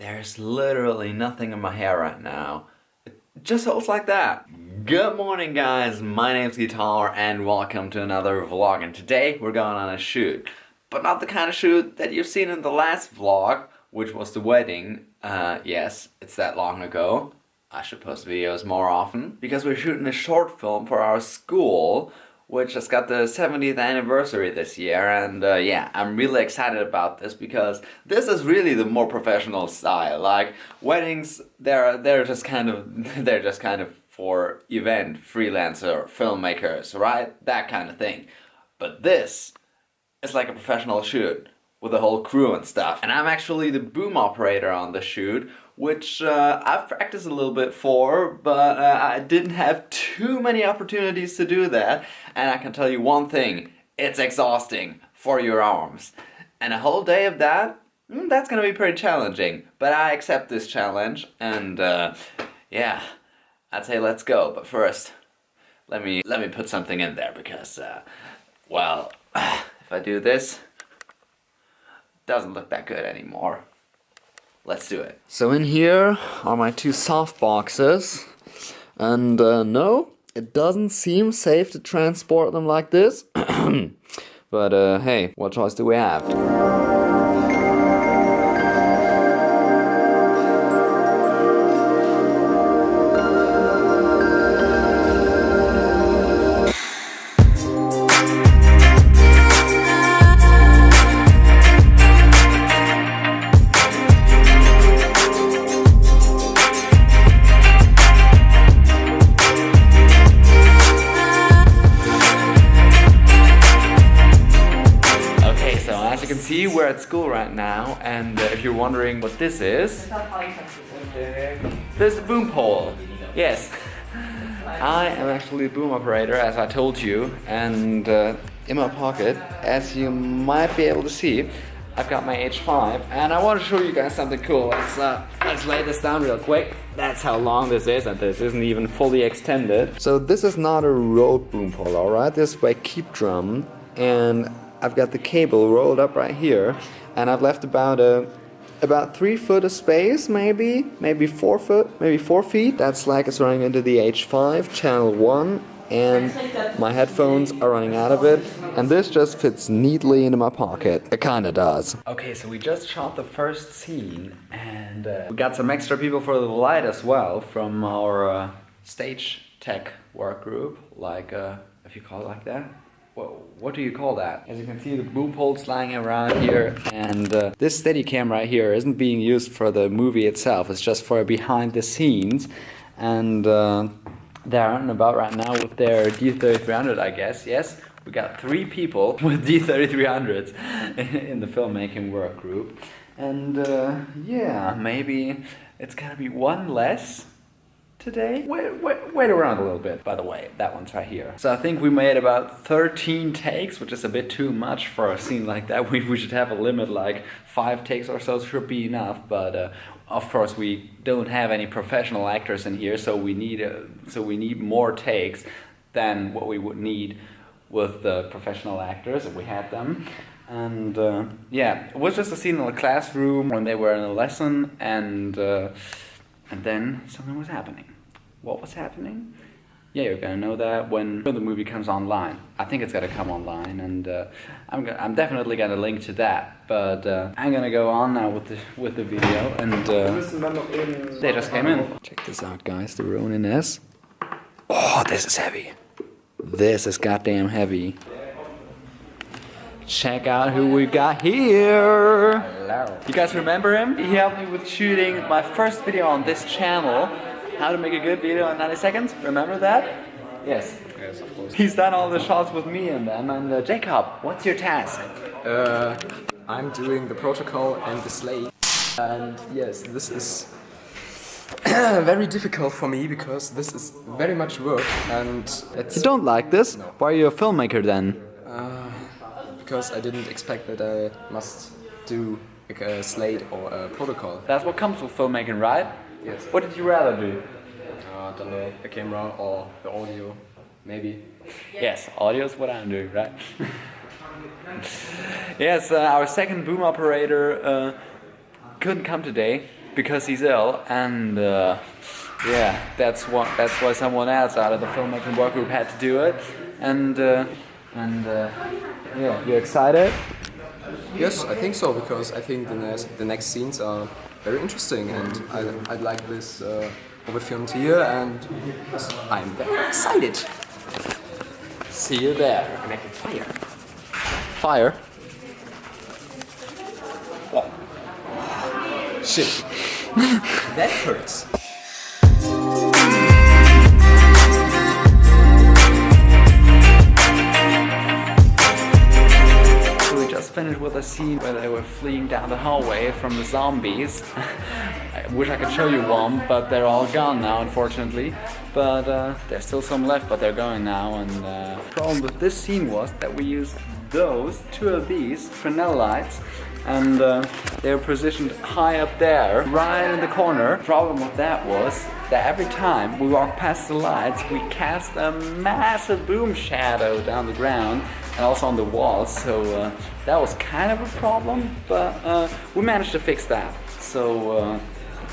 There's literally nothing in my hair right now. It just holds like that. Good morning guys, my name's Guitar and welcome to another vlog, and today we're going on a shoot. But not the kind of shoot that you've seen in the last vlog, which was the wedding. Yes, it's that long ago. I should post videos more often. Because we're shooting a short film for our school, which has got the 70th anniversary this year, and yeah, I'm really excited about this because this is really the more professional style. Like weddings, they're just kind of for event freelancer filmmakers, right? That kind of thing. But this is like a professional shoot with a whole crew and stuff. And I'm actually the boom operator on the shoot, which I've practiced a little bit for, but I didn't have too many opportunities to do that. And I can tell you one thing, it's exhausting for your arms. And a whole day of that, that's gonna be pretty challenging. But I accept this challenge, and yeah, I'd say let's go. But first, let me put something in there because, well, if I do this, it doesn't look that good anymore. Let's do it. So in here are my two soft boxes, and no, it doesn't seem safe to transport them like this, but hey, what choice do we have? See, we're at school right now, and if you're wondering what this is, this is the boom pole. Yes, I am actually a boom operator, as I told you, and in my pocket, as you might be able to see, I've got my H5, and I want to show you guys something cool. Let's lay this down real quick. That's how long this is, and this isn't even fully extended. So this is not a road boom pole, alright? This is by keep drum, and I've got the cable rolled up right here, and I've left about 3 foot of space, maybe 4 foot, maybe 4 feet. That's like it's running into the H5 channel 1, and my headphones are running out of it, and this just fits neatly into my pocket. It kinda does. Okay, so we just shot the first scene, and we got some extra people for the light as well from our stage tech work group, like if you call it like that. What do you call that? As you can see, the boom pole's lying around here, and this Steadicam right here isn't being used for the movie itself. It's just for behind the scenes, and they're out and about right now with their D3300, I guess. Yes, we got 3 people with D3300s in the filmmaking work group, and yeah, maybe it's gonna be one less today. Wait around a little bit. By the way, that one's right here. So I think we made about 13 takes, which is a bit too much for a scene like that. We should have a limit, like 5 takes or so should be enough. But of course we don't have any professional actors in here, so we need more takes than what we would need with the professional actors if we had them. And yeah, it was just a scene in the classroom when they were in a lesson, and then something was happening. What was happening? Yeah, you're gonna know that when the movie comes online. I think it's gonna come online, and I'm definitely gonna link to that. But I'm gonna go on now with the video, and they just came in. Check this out, guys. The Ronin S. Oh, this is heavy. This is goddamn heavy. Check out who we got here. Hello. You guys remember him? He helped me with shooting my first video on this channel. How to make a good video in 90 seconds. Remember that? Yes. Yes, of course. He's done all the shots with me and them. And Jacob, what's your task? I'm doing the protocol and the slate. And yes, this is very difficult for me because this is very much work, and it's... You don't like this? No. Why are you a filmmaker then? Because I didn't expect that I must do like a slate or a protocol. That's what comes with filmmaking, right? Yes. What did you rather do? I don't know, the camera or the audio, maybe. Yes, audio is what I'm doing, right? Yes, our second boom operator couldn't come today. because he's ill, and yeah, that's why someone else out of the filmmaking work group had to do it, and yeah, you excited? Yes, I think so, because I think the next scenes are very interesting, and I'd like this filmed here, and I'm very excited. See you there. I'm making fire. Fire. Oh. Shit. That hurts. Finished with a scene where they were fleeing down the hallway from the zombies. I wish I could show you one, but they're all gone now, unfortunately. But there's still some left, but they're going now. And the problem with this scene was that we used two of these Fresnel lights, and they were positioned high up there, right in the corner. The problem with that was that every time we walked past the lights, we cast a massive boom shadow down the ground and also on the walls, so that was kind of a problem, but we managed to fix that. So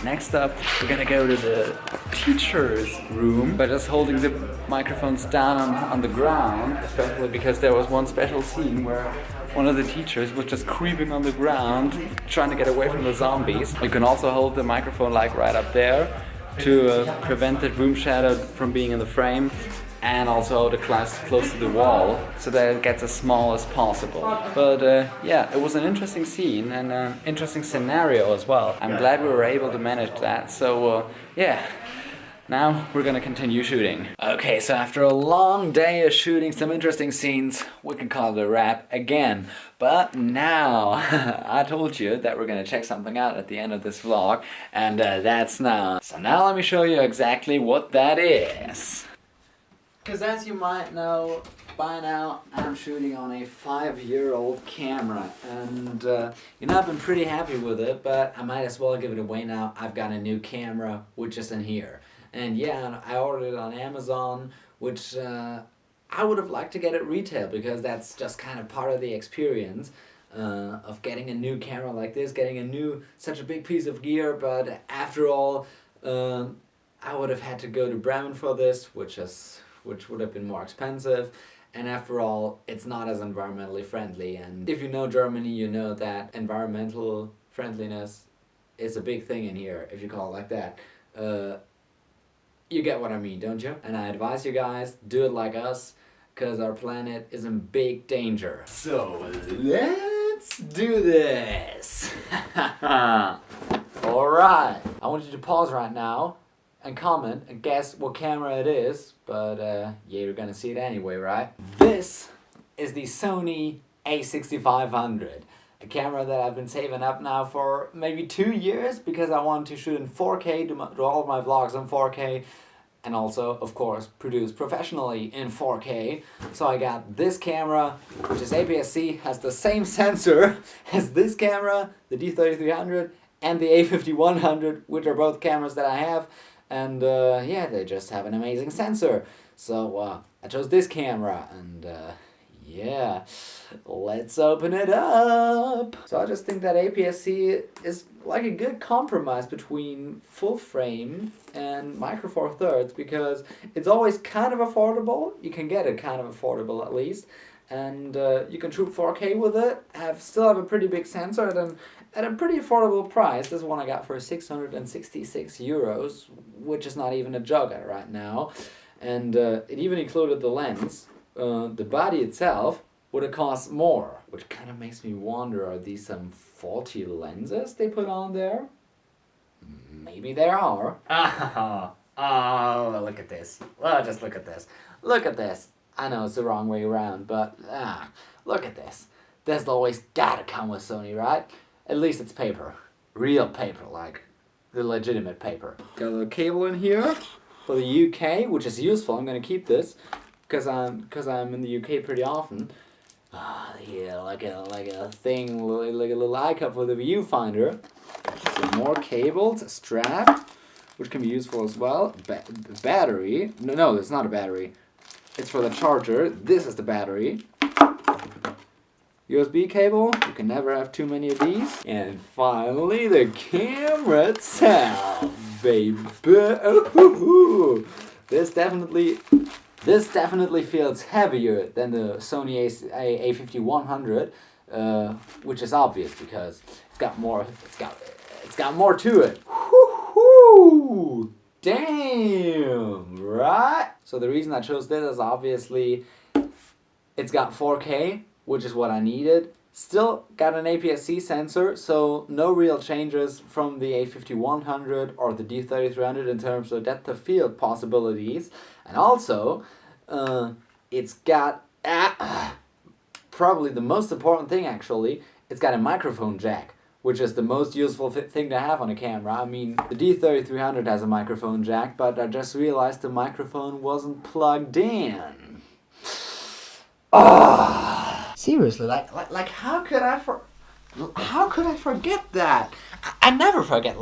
next up, we're gonna go to the teacher's room by just holding the microphones down on the ground, especially because there was one special scene where one of the teachers was just creeping on the ground, trying to get away from the zombies. You can also hold the microphone like right up there to prevent the boom shadow from being in the frame, and also the class close to the wall so that it gets as small as possible. But yeah, it was an interesting scene and an interesting scenario as well. I'm glad we were able to manage that. So yeah, now we're gonna continue shooting. Okay, so after a long day of shooting some interesting scenes, we can call it a wrap again. But now, I told you that we're gonna check something out at the end of this vlog, and that's now. So now let me show you exactly what that is. Because as you might know by now, I'm shooting on a 5-year-old camera, and I've been pretty happy with it, but I might as well give it away now. I've got a new camera, which is in here. And yeah, I ordered it on Amazon, which I would have liked to get at retail, because that's just kind of part of the experience of getting a new camera like this, getting such a big piece of gear. But after all, I would have had to go to Bremen for this, which would have been more expensive, and after all, it's not as environmentally friendly. And if you know Germany, you know that environmental friendliness is a big thing in here, if you call it like that. You get what I mean, don't you? And I advise you guys, do it like us, because our planet is in big danger. So let's do this! Alright, I want you to pause right now and comment and guess what camera it is, but yeah, you're gonna see it anyway, right? This is the Sony a6500, a camera that I've been saving up now for maybe 2 years, because I want to shoot in 4K, do all of my vlogs in 4K, and also, of course, produce professionally in 4K. So I got this camera, which is APS-C, has the same sensor as this camera, the D3300, and the A5100, which are both cameras that I have. And yeah, they just have an amazing sensor. So I chose this camera, and yeah, let's open it up. So I just think that APS-C is like a good compromise between full frame and micro four thirds, because it's always kind of affordable. You can get it kind of affordable at least, and you can shoot 4K with it. Still have a pretty big sensor at a pretty affordable price. This one I got for 666 euros, which is not even a joke right now. And it even included the lens. The body itself would have cost more, which kind of makes me wonder, are these some faulty lenses they put on there? Maybe there are. Oh, look at this. Well, just look at this. Look at this. I know it's the wrong way around, but look at this. This always gotta come with Sony, right? At least it's paper. Real paper, like the legitimate paper. Got a little cable in here for the UK, which is useful. I'm gonna keep this because I'm in the UK pretty often. Yeah, like a thing, like a little eye cup with a viewfinder. Some more cables, a strap, which can be useful as well. Battery. No, it's not a battery. It's for the charger. This is the battery. USB cable, you can never have too many of these. And finally the camera itself, baby. Ooh, this definitely feels heavier than the Sony A5100, which is obvious because it's got more to it. Woo-hoo! Damn, right? So the reason I chose this is obviously it's got 4K, which is what I needed. Still got an APS-C sensor, so no real changes from the A5100 or the D3300 in terms of depth of field possibilities. And also, it's got, probably the most important thing actually, it's got a microphone jack, which is the most useful thing to have on a camera. I mean, the D3300 has a microphone jack, but I just realized the microphone wasn't plugged in. Seriously, like how could I forget that? I never forget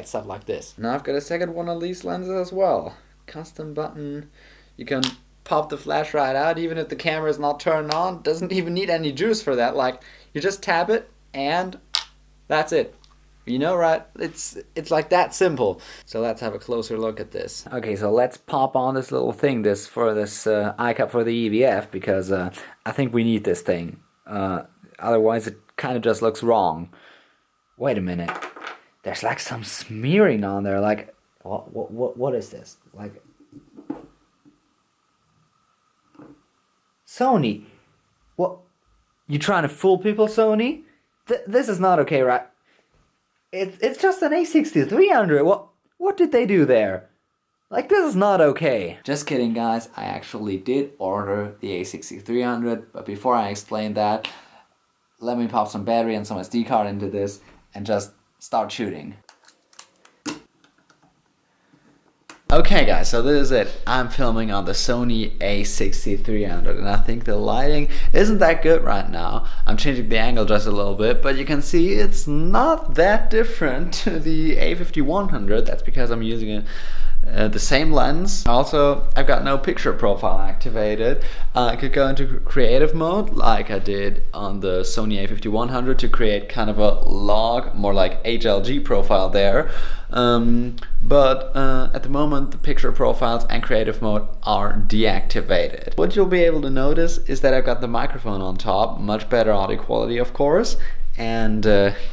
stuff like this. Now I've got a second one of these lenses as well. Custom button. You can pop the flash right out even if the camera is not turned on. Doesn't even need any juice for that. Like, you just tap it and that's it. You know, right? It's like that simple. So let's have a closer look at this. Okay, so let's pop on this little thing, this eye cup for the EVF, because I think we need this thing. Otherwise it kind of just looks wrong. Wait a minute. There's like some smearing on there. Like, what is this? Like, Sony, what? You trying to fool people, Sony? This is not okay, right? It's just an A6300. What did they do there? Like, this is not okay. Just kidding, guys. I actually did order the A6300, but before I explain that, let me pop some battery and some SD card into this and just start shooting. Okay guys, so this is it. I'm filming on the Sony A6300 and I think the lighting isn't that good right now. I'm changing the angle just a little bit, but you can see it's not that different to the A5100. That's because I'm using the same lens. Also, I've got no picture profile activated. I could go into creative mode like I did on the Sony A5100 to create kind of a log, more like HLG profile there. But at the moment the picture profiles and creative mode are deactivated. What you'll be able to notice is that I've got the microphone on top, much better audio quality of course. And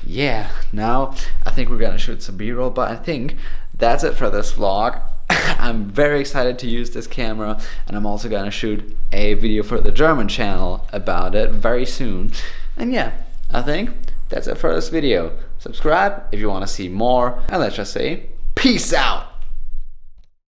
yeah, now I think we're gonna shoot some B-roll, but I think that's it for this vlog. I'm very excited to use this camera, and I'm also gonna shoot a video for the German channel about it very soon. And yeah, I think that's it for this video. Subscribe if you want to see more, and let's just say peace out.